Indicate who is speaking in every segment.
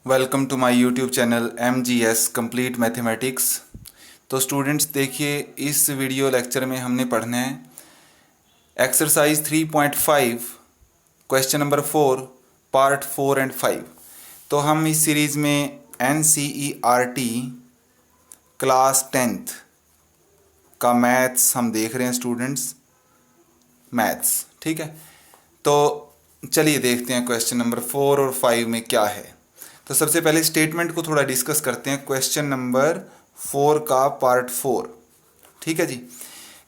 Speaker 1: Welcome to my YouTube channel MGS complete mathematics. तो students देखिए, इस वीडियो लेक्चर में हमने पढ़ना है exercise 3.5 question number 4 part 4 and 5। तो हम इस सीरीज़ में NCERT क्लास 10th का मैथ्स हम देख रहे हैं स्टूडेंट्स, मैथ्स। ठीक है, तो चलिए देखते हैं क्वेश्चन नंबर 4 और 5 में क्या है। तो सबसे पहले स्टेटमेंट को थोड़ा डिस्कस करते हैं। क्वेश्चन नंबर 4 का पार्ट 4। ठीक है जी,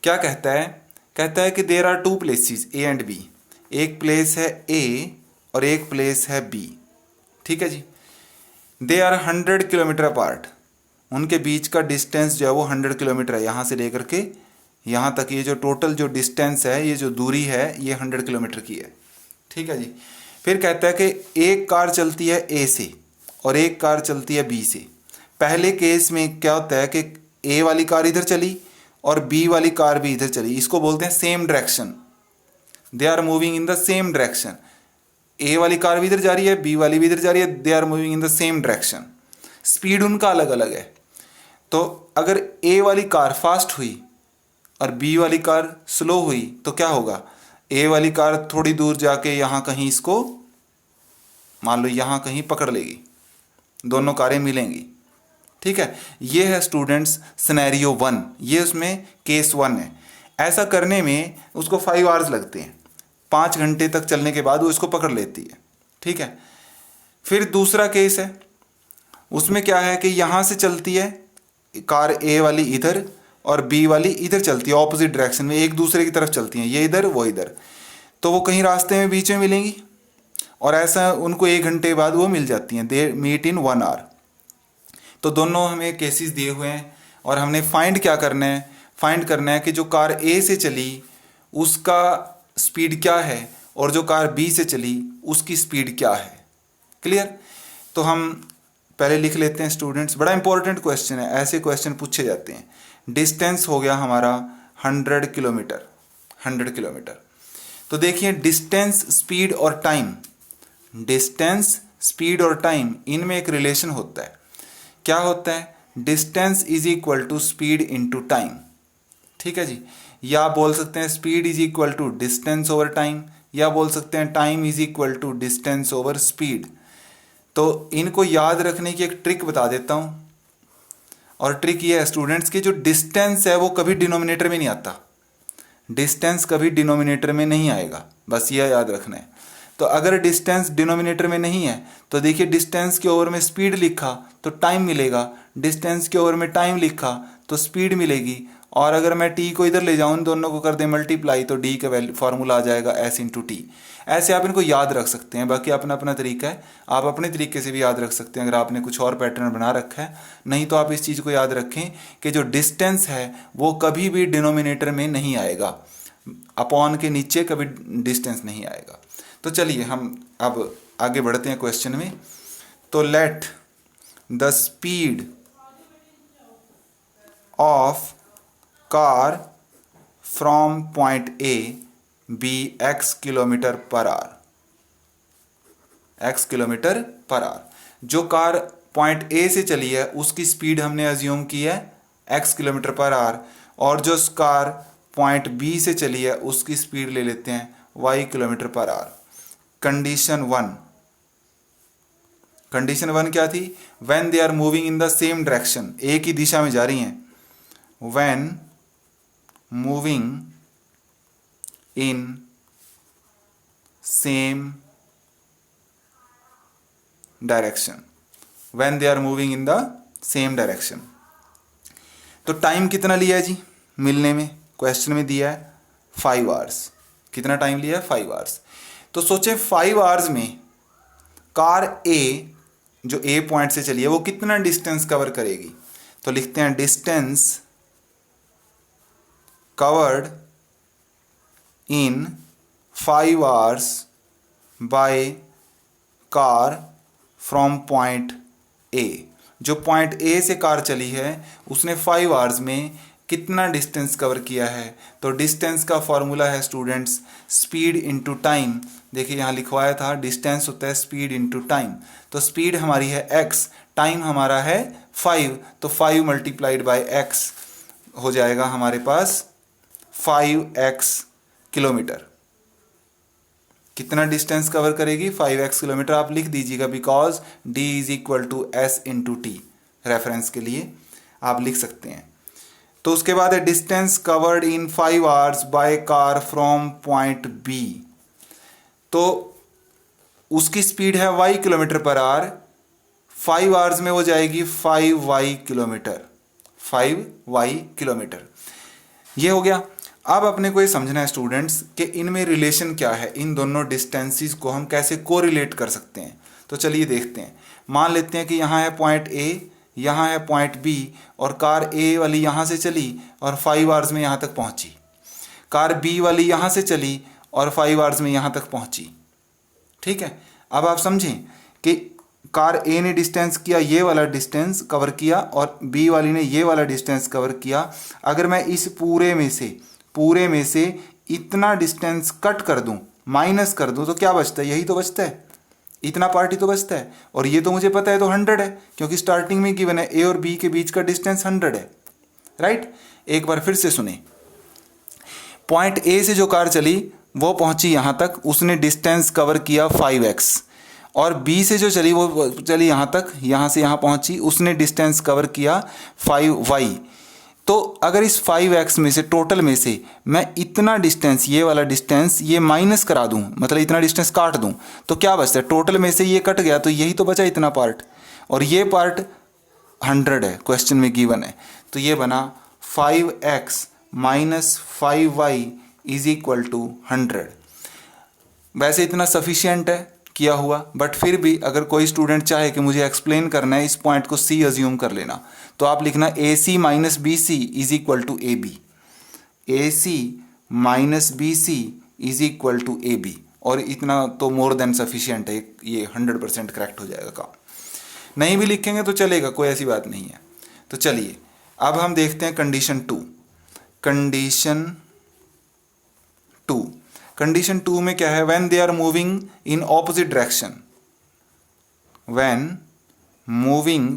Speaker 1: क्या कहता है? कहता है कि there are two places A and B। एक प्लेस है A और एक प्लेस है B। ठीक है जी, दे आर 100 किलोमीटर अपार्ट। उनके बीच का डिस्टेंस जो है वो 100 किलोमीटर है। यहाँ से लेकर के यहाँ तक ये जो टोटल जो डिस्टेंस है, ये जो दूरी है, ये 100 किलोमीटर की है। ठीक है जी, फिर कहता है कि एक कार चलती है A से और एक कार चलती है B से। पहले केस में क्या होता है कि A वाली कार इधर चली और B वाली कार भी इधर चली। इसको बोलते हैं same direction. They are moving in the same direction. A वाली कार भी इधर जा रही है, B वाली भी इधर जा रही है। They are moving in the same direction. Speed उनका अलग अलग है। तो अगर A वाली कार फास्ट हुई और B वाली कार स्लो हुई तो क्या होगा? A वाली कार थोड़ी दूर जाके यहाँ कहीं इसको, मान लो यहाँ कहीं पकड़ लेगी, दोनों कारें मिलेंगी। ठीक है, ये है स्टूडेंट्स सिनेरियो 1। ये उसमें केस 1 है। ऐसा करने में उसको 5 आवर्स लगते हैं। 5 घंटे तक चलने के बाद वो इसको पकड़ लेती है। ठीक है, फिर दूसरा केस है, उसमें क्या है कि यहाँ से चलती है कार A वाली इधर और B वाली इधर चलती है, ऑपोजिट डायरेक्शन में, एक दूसरे की तरफ चलती हैं, ये इधर वो इधर। तो वो कहीं रास्ते में बीच में मिलेंगी और ऐसा उनको 1 घंटे बाद वो मिल जाती हैं। They meet in 1 hour. तो दोनों हमें केसेस दिए हुए हैं और हमने फाइंड क्या करना है? फाइंड करना है कि जो कार A से चली उसका स्पीड क्या है और जो कार B से चली उसकी स्पीड क्या है। क्लियर? तो हम पहले लिख लेते हैं स्टूडेंट्स। बड़ा इंपॉर्टेंट क्वेश्चन है, ऐसे क्वेश्चन पूछे जाते हैं। डिस्टेंस हो गया हमारा 100 किलोमीटर। 100 किलोमीटर। तो देखिए, डिस्टेंस, स्पीड और टाइम, डिस्टेंस, स्पीड और टाइम, इनमें एक रिलेशन होता है। क्या होता है? Distance is equal to speed into time. ठीक है जी, या बोल सकते हैं speed is equal to distance over time, या बोल सकते हैं time is equal to distance over speed. तो इनको याद रखने की एक ट्रिक बता देता हूं, और ट्रिक ये है स्टूडेंट्स की जो डिस्टेंस है वो कभी डिनोमिनेटर में नहीं आता। डिस्टेंस कभी डिनोमिनेटर में नहीं आएगा, बस यह याद रखना है। तो अगर डिस्टेंस डिनोमिनेटर में नहीं है तो देखिए, डिस्टेंस के ओवर में स्पीड लिखा तो टाइम मिलेगा, डिस्टेंस के ओवर में टाइम लिखा तो स्पीड मिलेगी। और अगर मैं टी को इधर ले जाऊँ, दोनों को कर दे मल्टीप्लाई, तो डी का फॉर्मूला आ जाएगा S इंटू टी। ऐसे आप इनको याद रख सकते हैं। बाकी अपना अपना तरीका है, आप अपने तरीके से भी याद रख सकते हैं अगर आपने कुछ और पैटर्न बना रखा है। नहीं तो आप इस चीज़ को याद रखें कि जो डिस्टेंस है वो कभी भी डिनोमिनेटर में नहीं आएगा, अपॉन के नीचे कभी डिस्टेंस नहीं आएगा। तो चलिए हम अब आगे बढ़ते हैं क्वेश्चन में। तो let the speed of car from point A be x kilometre per hour. x kilometre per hour. जो कार पॉइंट A से चली है उसकी स्पीड हमने अज्यूम की है x किलोमीटर पर आवर, और जो कार पॉइंट B से चली है उसकी स्पीड ले लेते हैं y kilometre per hour. Condition 1। Condition 1 क्या थी? When they are moving in the same direction, एक ही दिशा में जा रही हैं। When moving in same direction, when they are moving in the same direction. तो टाइम कितना लिया है जी मिलने में? क्वेश्चन में दिया है 5 आवर्स। कितना टाइम लिया है? 5 आवर्स। तो सोचें 5 आवर्स में कार A जो A पॉइंट से चली है वो कितना डिस्टेंस कवर करेगी? तो लिखते हैं distance covered in 5 hours by car from point A। जो पॉइंट A से कार चली है उसने 5 आवर्स में कितना डिस्टेंस कवर किया है। तो डिस्टेंस का फॉर्मूला है स्टूडेंट्स स्पीड इनटू टाइम। देखिए यहाँ लिखवाया था डिस्टेंस होता है स्पीड इनटू टाइम। तो स्पीड हमारी है x, टाइम हमारा है 5, तो 5 मल्टीप्लाइड बाय x हो जाएगा हमारे पास 5x किलोमीटर। कितना डिस्टेंस कवर करेगी 5x किलोमीटर। आप लिख दीजिएगा because d is equal to s into t, reference के लिए आप लिख सकते हैं। तो उसके बाद है distance covered in 5 hours by car from point B. तो उसकी स्पीड है y kilometre per hour, 5 hours में हो जाएगी 5y किलोमीटर, 5y किलोमीटर। ये हो गया। अब अपने को ये समझना है स्टूडेंट्स कि इनमें रिलेशन क्या है, इन दोनों डिस्टेंसेस को हम कैसे कोरिलेट कर सकते हैं। तो चलिए देखते हैं। मान लेते हैं कि यहाँ है पॉइंट A, यहाँ है पॉइंट B और कार A वाली यहाँ से चली और 5 आवर्स में यहाँ तक पहुँची। कार B वाली यहाँ से चली और 5 आवर्स में यहाँ तक पहुँची। ठीक है, अब आप समझें कि कार A ने डिस्टेंस किया, ये वाला डिस्टेंस कवर किया और B वाली ने ये वाला डिस्टेंस कवर किया। अगर मैं इस पूरे में से इतना डिस्टेंस कट कर दूं, माइनस कर दूं, तो क्या बचता है? यही तो बचता है, इतना पार्ट ही तो बचता है। और ये तो मुझे पता है तो 100 है, क्योंकि स्टार्टिंग में गिवन है A और B के बीच का डिस्टेंस 100 है। राइट, एक बार फिर से सुने। पॉइंट A से जो कार चली वो पहुंची यहाँ तक, उसने डिस्टेंस कवर किया 5x। और B से जो चली वो चली यहाँ तक, यहाँ से यहाँ पहुंची, उसने डिस्टेंस कवर किया 5y। तो अगर इस 5x में से टोटल में से मैं इतना डिस्टेंस, ये वाला डिस्टेंस ये माइनस करा दूं, मतलब इतना डिस्टेंस काट दूं, तो क्या बचता है? टोटल में से ये कट गया तो यही तो बचा इतना पार्ट, और ये पार्ट 100 है, क्वेश्चन में गिवन है। तो ये बना 5x minus 5y is equal to 100। वैसे इतना सफिशियंट है किया हुआ, बट फिर भी अगर कोई स्टूडेंट चाहे कि मुझे एक्सप्लेन करना है, इस पॉइंट को C अज्यूम कर लेना, तो आप लिखना AC minus BC is equal to AB, AC minus BC is equal to AB, और इतना तो मोर देन सफिशियंट है, ये 100% करेक्ट हो जाएगा काम। नहीं भी लिखेंगे तो चलेगा, कोई ऐसी बात नहीं है। तो चलिए अब हम देखते हैं कंडीशन 2। कंडीशन 2 में क्या है? When they are moving in opposite direction, when moving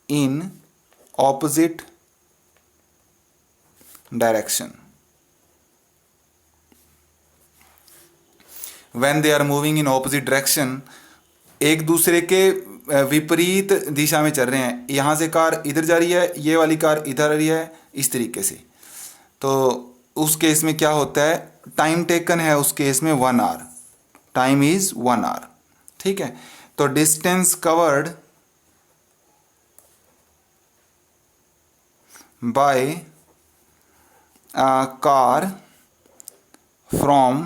Speaker 1: in opposite direction, when they are moving in opposite direction, एक दूसरे के विपरीत दिशा में चल रहे हैं। यहाँ से कार इधर जा रही है, ये वाली कार इधर आ रही है, इस तरीके से। तो उस केस में क्या होता है? टाइम टेकन है उस केस में 1 आवर, टाइम इज 1 आवर। ठीक है, तो distance covered by car from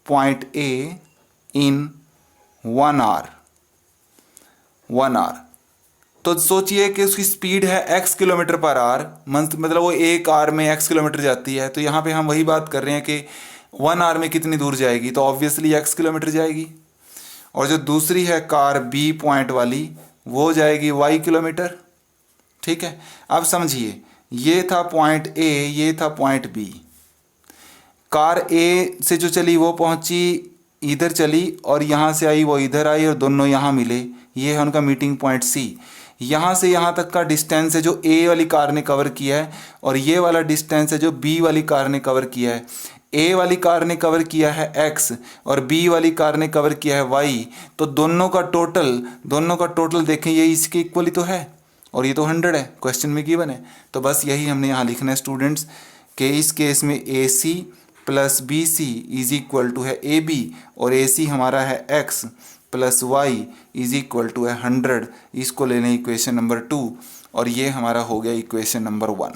Speaker 1: point A in 1 hour, 1 hour. तो सोचिए कि उसकी स्पीड है x किलोमीटर पर आवर, मतलब वो एक आवर में x किलोमीटर जाती है। तो यहाँ पे हम वही बात कर रहे हैं कि 1 आवर में कितनी दूर जाएगी, तो ऑब्वियसली x किलोमीटर जाएगी। और जो दूसरी है कार B पॉइंट वाली, वो जाएगी y किलोमीटर। ठीक है, अब समझिए, ये था पॉइंट A, ये था पॉइंट B। कार A से जो चली वो पहुंची, इधर चली, और यहाँ से आई वो इधर आई, और दोनों यहाँ मिले। ये है उनका मीटिंग पॉइंट C। यहाँ से यहाँ तक का डिस्टेंस है जो A वाली कार ने कवर किया है, और ये वाला डिस्टेंस है जो B वाली कार ने कवर किया है। A वाली कार ने कवर किया है x और B वाली कार ने कवर किया है y। तो दोनों का टोटल देखें, ये इसके इक्वल ही तो है, और ये तो 100 है, क्वेश्चन में गिवन है। तो बस यही हमने यहाँ लिखना है स्टूडेंट्स कि इस केस में AC plus BC is equal to है AB, और AC हमारा है x plus y is equal to है 100। इसको ले लें इक्वेशन नंबर 2, और ये हमारा हो गया इक्वेशन नंबर 1।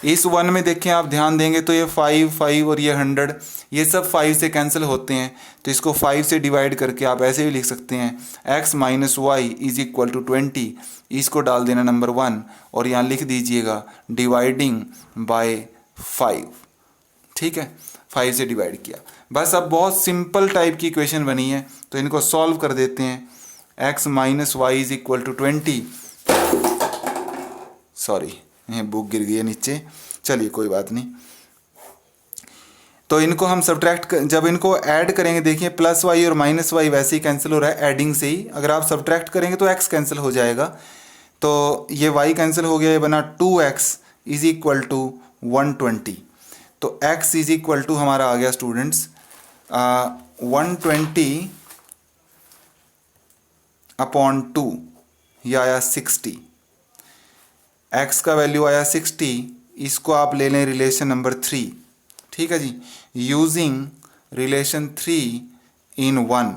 Speaker 1: इस 1 में देखें, आप ध्यान देंगे तो ये 5 और ये 100, ये सब 5 से कैंसिल होते हैं। तो इसको 5 से डिवाइड करके आप ऐसे भी लिख सकते हैं x minus y is equal to 20। इसको डाल देना नंबर 1, और यहाँ लिख दीजिएगा डिवाइडिंग बाय 5। ठीक है, 5 से डिवाइड किया। बस अब बहुत सिंपल टाइप की इक्वेशन बनी है, तो इनको सॉल्व कर देते हैं। x minus y is equal to 20, sorry book गिर गई है नीचे, चलिए कोई बात नहीं। तो इनको हम सब्ट्रैक्ट जब इनको ऐड करेंगे, देखिए प्लस वाई और माइनस वाई वैसे ही कैंसिल हो रहा है एडिंग से ही। अगर आप सब्ट्रैक्ट करेंगे तो एक्स कैंसिल हो जाएगा, तो ये वाई कैंसिल हो गया, ये बना 2x इज इक्वल टू 120। तो x इज इक्वल टू हमारा आ गया स्टूडेंट्स 120 अपॉन 2, यह आया 60। x का वैल्यू आया 60, इसको आप ले लें रिलेशन नंबर 3, ठीक है जी, यूजिंग रिलेशन 3 इन 1।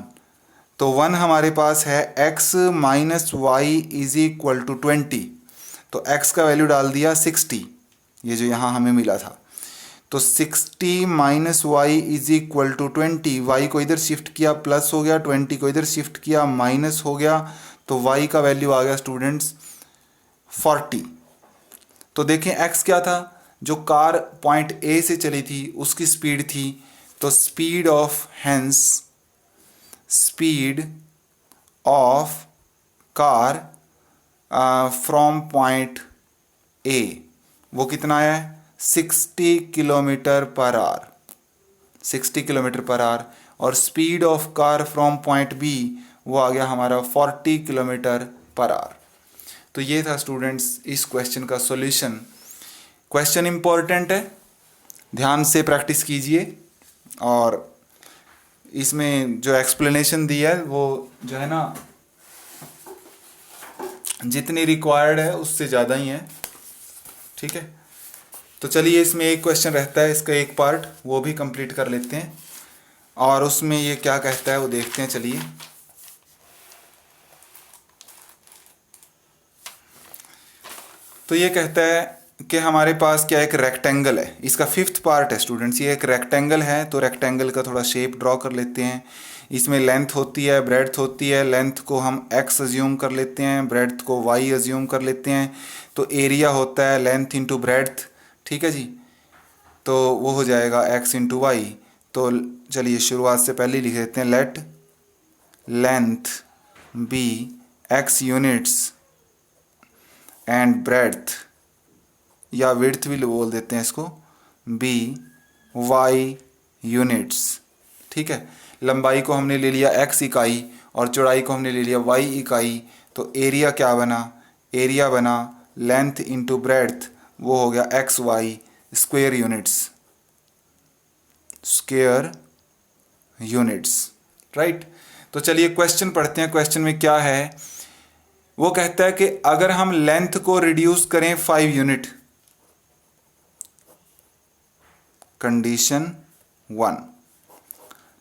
Speaker 1: तो 1 हमारे पास है x minus y is equal to 20, तो x का वैल्यू डाल दिया 60, ये जो यहाँ हमें मिला था। तो 60 minus y is equal to 20, y को इधर शिफ्ट किया प्लस हो गया, 20 को इधर शिफ्ट किया माइनस हो गया, तो y का वैल्यू आ गया स्टूडेंट्स 40। तो देखें x क्या था, जो कार पॉइंट A से चली थी उसकी स्पीड थी, तो speed of car from point A वो कितना आया है 60 kilometre per hour, 60 kilometre per hour. और speed of car from point B वो आ गया हमारा 40 किलोमीटर पर आवर। तो ये था स्टूडेंट्स इस क्वेश्चन का सॉल्यूशन। क्वेश्चन इंपॉर्टेंट है, ध्यान से प्रैक्टिस कीजिए, और इसमें जो एक्सप्लेनेशन दी है वो जो है ना जितनी रिक्वायर्ड है उससे ज़्यादा ही है, ठीक है। तो चलिए इसमें एक क्वेश्चन रहता है, इसका एक पार्ट वो भी कंप्लीट कर लेते हैं, और उसमें ये क्या कहता है वो देखते हैं। चलिए तो ये कहता है कि हमारे पास क्या एक रेक्टेंगल है, इसका 5th पार्ट है स्टूडेंट्स। ये एक रेक्टेंगल है, तो रेक्टेंगल का थोड़ा शेप ड्रॉ कर लेते हैं। इसमें लेंथ होती है, ब्रेड्थ होती है, लेंथ को हम x अज्यूम कर लेते हैं, ब्रेड्थ को y अज्यूम कर लेते हैं। तो एरिया होता है लेंथ इंटू ब्रेड्थ, ठीक है जी, तो वो हो जाएगा x इंटू वाई। तो चलिए शुरुआत से पहले लिख देते हैं, let length be x units and breadth, या विड्थ भी बोल देते हैं इसको, बी वाई यूनिट्स, ठीक है। लंबाई को हमने ले लिया x इकाई और चौड़ाई को हमने ले लिया y इकाई। तो एरिया क्या बना, एरिया बना लेंथ इंटू ब्रेड्थ, वो हो गया x y square units, right. तो चलिए क्वेश्चन पढ़ते हैं। क्वेश्चन में क्या है, वो कहता है कि अगर हम लेंथ को रिड्यूस करें 5 यूनिट, कंडीशन 1,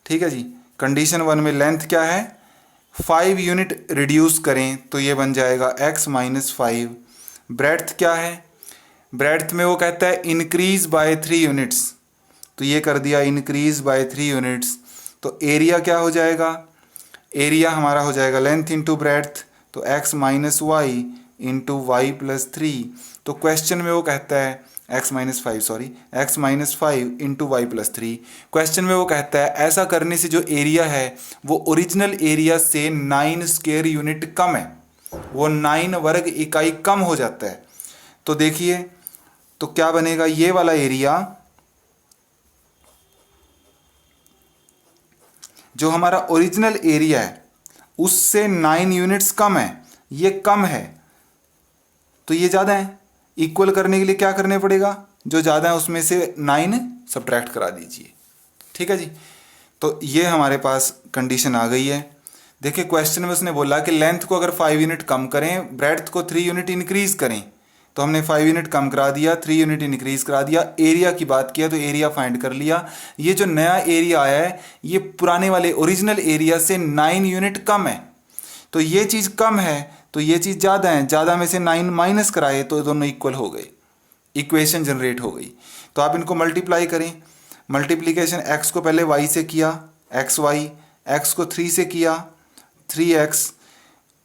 Speaker 1: ठीक है जी, कंडीशन 1 में लेंथ क्या है 5 यूनिट रिड्यूस करें तो ये बन जाएगा x माइनस 5। ब्रेड्थ क्या है, ब्रेड्थ में वो कहता है इंक्रीज बाय 3 यूनिट्स, तो ये कर दिया इंक्रीज बाय 3 यूनिट्स। तो एरिया क्या हो जाएगा, एरिया हमारा हो जाएगा लेंथ इंटू ब्रेड्थ, तो x minus y into y plus 3। तो क्वेश्चन में वो कहता है x minus 5 into y plus 3। Question में वो कहता है ऐसा करने से जो एरिया है वो ओरिजिनल एरिया से 9 स्क्वायर यूनिट कम है, वो 9 वर्ग इकाई कम हो जाता है। तो देखिए तो क्या बनेगा, ये वाला एरिया जो हमारा ओरिजिनल एरिया है उससे 9 यूनिट्स कम है, ये कम है तो ये ज़्यादा है। इक्वल करने के लिए क्या करने पड़ेगा, जो ज़्यादा है उसमें से 9 सब्ट्रैक्ट करा दीजिए, ठीक है जी। तो ये हमारे पास कंडीशन आ गई है। देखिए क्वेश्चन में उसने बोला कि लेंथ को अगर 5 यूनिट कम करें, ब्रेड्थ को 3 यूनिट इंक्रीज करें, तो हमने 5 यूनिट कम करा दिया, 3 यूनिट इंक्रीज करा दिया। एरिया की बात किया तो एरिया फाइंड कर लिया। ये जो नया एरिया आया है ये पुराने वाले ओरिजिनल एरिया से 9 यूनिट कम है, तो ये चीज़ कम है तो ये चीज़ ज़्यादा है, ज़्यादा में से 9 माइनस कराए तो दोनों इक्वल हो गए, इक्वेशन जनरेट हो गई। तो आप इनको मल्टीप्लाई करें, मल्टीप्लीकेशन x को पहले y से किया एक्स वाई, x को 3 से किया 3x,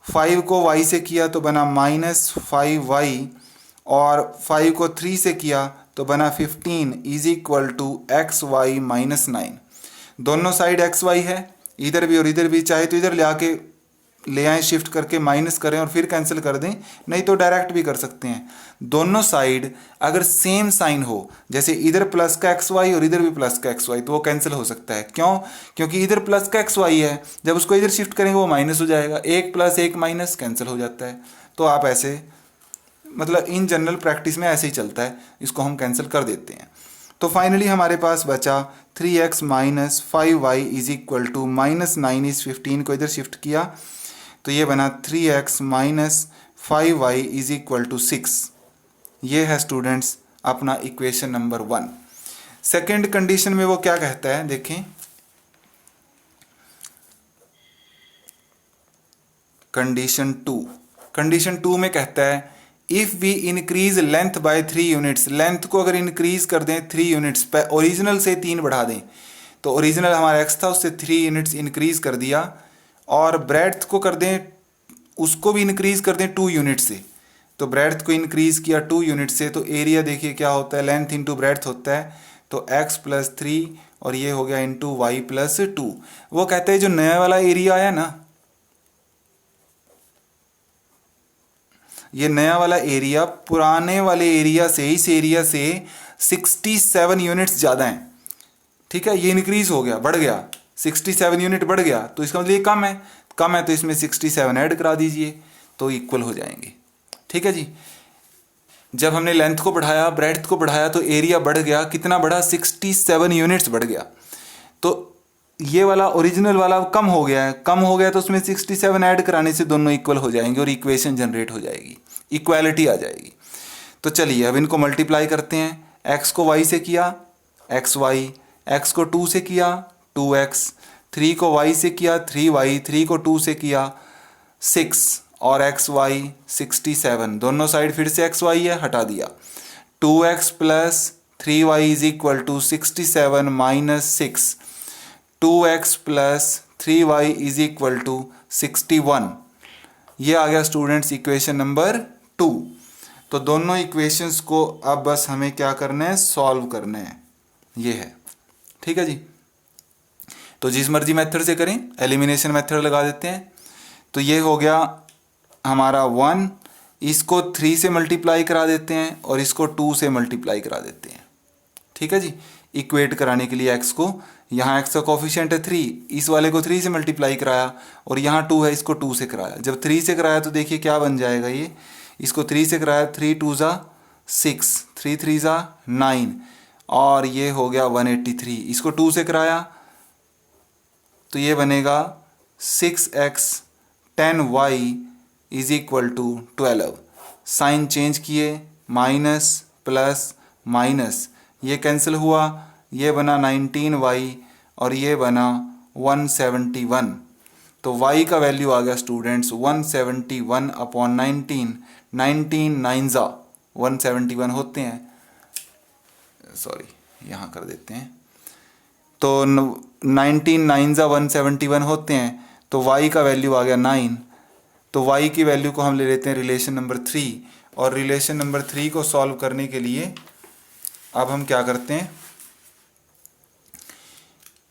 Speaker 1: 5 को y से किया तो बना माइनस 5y, और 5 को 3 से किया तो बना 15 is equal to x y minus 9। दोनों साइड एक्स वाई है, इधर भी और इधर भी, चाहे तो इधर ले आके ले आएँ शिफ्ट करके, माइनस करें और फिर कैंसिल कर दें, नहीं तो डायरेक्ट भी कर सकते हैं। दोनों साइड अगर सेम साइन हो, जैसे इधर प्लस का एक्स वाई और इधर भी प्लस का एक्स वाई, तो वो कैंसिल हो सकता है। क्यों? क्योंकि इधर प्लस का एक्स वाई है, जब उसको इधर शिफ्ट करेंगे वो माइनस हो जाएगा, एक प्लस एक माइनस कैंसिल हो जाता है। तो आप ऐसे मतलब इन जनरल प्रैक्टिस में ऐसे ही चलता है, इसको हम कैंसिल कर देते हैं। तो फाइनली हमारे पास बचा 3x minus 5y is equal to minus 9 इस 15 को इधर शिफ्ट किया, तो ये बना 3x minus 5y is equal to 6। ये है स्टूडेंट्स अपना इक्वेशन नंबर 1। सेकेंड कंडीशन में वो क्या कहता है देखें, कंडीशन 2 में कहता है if we increase length by 3 units, length को अगर इंक्रीज कर दें 3 यूनिट्स पे, ओरिजिनल से 3 बढ़ा दें, तो ओरिजिनल हमारा x था उससे 3 यूनिट्स इंक्रीज कर दिया, और ब्रेड्थ को कर दें, उसको भी इंक्रीज कर दें 2 यूनिट से, तो ब्रेड्थ को इंक्रीज किया 2 यूनिट से, तो एरिया देखिए क्या होता है, लेंथ इंटू ब्रेड्थ होता है, तो x प्लस 3 और ये हो गया इंटू वाई प्लस 2। वो कहते हैं जो नया वाला एरिया आया ना, ये नया वाला एरिया पुराने वाले एरिया से, इस एरिया से 67 यूनिट्स ज़्यादा हैं। ठीक है, ये इंक्रीज हो गया, बढ़ गया, 67 यूनिट बढ़ गया, तो इसका मतलब ये कम है, कम है तो इसमें 67 ऐड करा दीजिए तो इक्वल हो जाएंगे। ठीक है जी, जब हमने लेंथ को बढ़ाया, ब्रेड्थ को बढ़ाया, तो एरिया बढ़ गया, कितना बढ़ा, 67 यूनिट्स बढ़ गया। तो ये वाला ओरिजिनल वाला कम हो गया है, कम हो गया तो उसमें 67 ऐड कराने से दोनों इक्वल हो जाएंगे और इक्वेशन जनरेट हो जाएगी, इक्वालिटी आ जाएगी। तो चलिए अब इनको मल्टीप्लाई करते हैं। x को y से किया xy, x को 2 से किया 2x, 3 को y से किया 3y, 3 को 2 से किया 6 और xy 67, दोनों साइड फिर से xy है, हटा दिया। 2x plus 3y is equal to 67 minus 6, 2x plus 3y is equal to 61। ये आ गया स्टूडेंट्स इक्वेशन नंबर 2। तो दोनों इक्वेशंस को अब बस हमें क्या करना है, सॉल्व करना है, ये है। ठीक है जी, तो जिस मर्जी मेथड से करें, एलिमिनेशन मेथड लगा देते हैं। तो ये हो गया हमारा 1, इसको 3 से मल्टीप्लाई करा देते हैं और इसको 2 से मल्टीप्लाई करा देते हैं। ठीक है जी, इक्वेट कराने के लिए x को, यहाँ x का कोफिशिएंट है 3, इस वाले को 3 से मल्टीप्लाई कराया और यहाँ 2 है, इसको 2 से कराया। जब 3 से कराया तो देखिए क्या बन जाएगा, ये इसको 3 से कराया, 3 2 ज़ा 6, 3 3 ज़ा 9 और ये हो गया 183। इसको 2 से कराया तो ये बनेगा 6x 10y is equal to 12। Sign change किए, माइनस प्लस माइनस, ये कैंसिल हुआ, ये बना 19y और ये बना 171। तो y का वैल्यू आ गया स्टूडेंट्स 171 अपॉन 19, 19 9 ज़ा 171 होते हैं, सॉरी यहाँ कर देते हैं, तो 19 9 ज़ा 171 होते हैं, तो y का वैल्यू आ गया 9। तो y की वैल्यू को हम ले लेते हैं रिलेशन नंबर 3, और रिलेशन नंबर 3 को सॉल्व करने के लिए अब हम क्या करते हैं,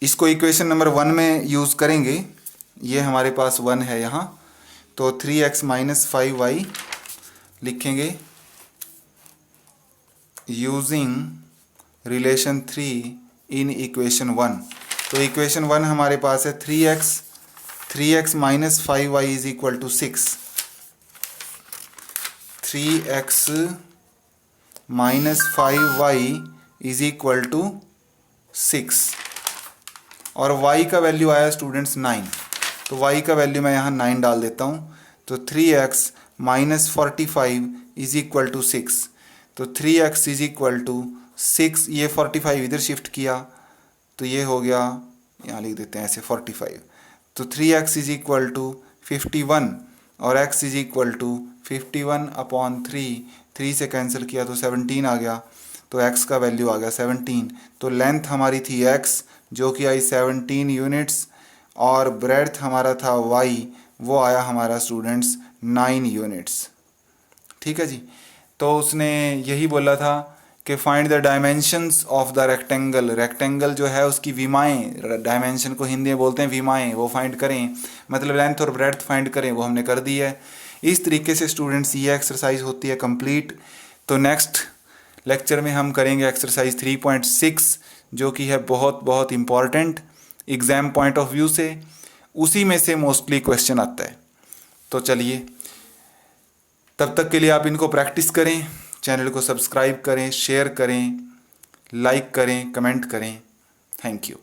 Speaker 1: इसको इक्वेशन नंबर 1 में यूज़ करेंगे। ये हमारे पास 1 है यहाँ, तो 3x माइनस 5y लिखेंगे यूजिंग रिलेशन 3 इन इक्वेशन 1। तो इक्वेशन 1 हमारे पास है 3x minus 5y is equal to 6, 3x minus 5y is equal to 6 और y का वैल्यू आया स्टूडेंट्स 9, तो y का वैल्यू मैं यहाँ 9 डाल देता हूँ। तो 3x minus 45 is equal to 6, तो 3x इज इक्वल टू 6, ये 45 इधर शिफ्ट किया तो ये हो गया, यहाँ लिख देते हैं ऐसे 45, तो 3x इज इक्वल टू 51 और x is equal to 51 upon 3 से कैंसिल किया तो 17 आ गया, तो x का वैल्यू आ गया 17। तो लेंथ हमारी थी x जो कि आई 17 यूनिट्स और ब्रेड्थ हमारा था y, वो आया हमारा स्टूडेंट्स 9 यूनिट्स। ठीक है जी, तो उसने यही बोला था कि find the dimensions of the rectangle. Rectangle जो है उसकी विमाएँ, डायमेंशन को हिंदी में बोलते हैं विमाएँ, वो फाइंड करें, मतलब लेंथ और ब्रेड्थ फाइंड करें, वो हमने कर दी है। इस तरीके से स्टूडेंट्स ये एक्सरसाइज होती है कंप्लीट। तो नेक्स्ट लेक्चर में हम करेंगे एक्सरसाइज 3.6 जो कि है बहुत बहुत important exam point of view से, उसी में से मोस्टली क्वेश्चन आता है। तो चलिए, तब तक के लिए आप इनको प्रैक्टिस करें, चैनल को सब्सक्राइब करें, शेयर करें, लाइक करें, कमेंट करें। Thank you.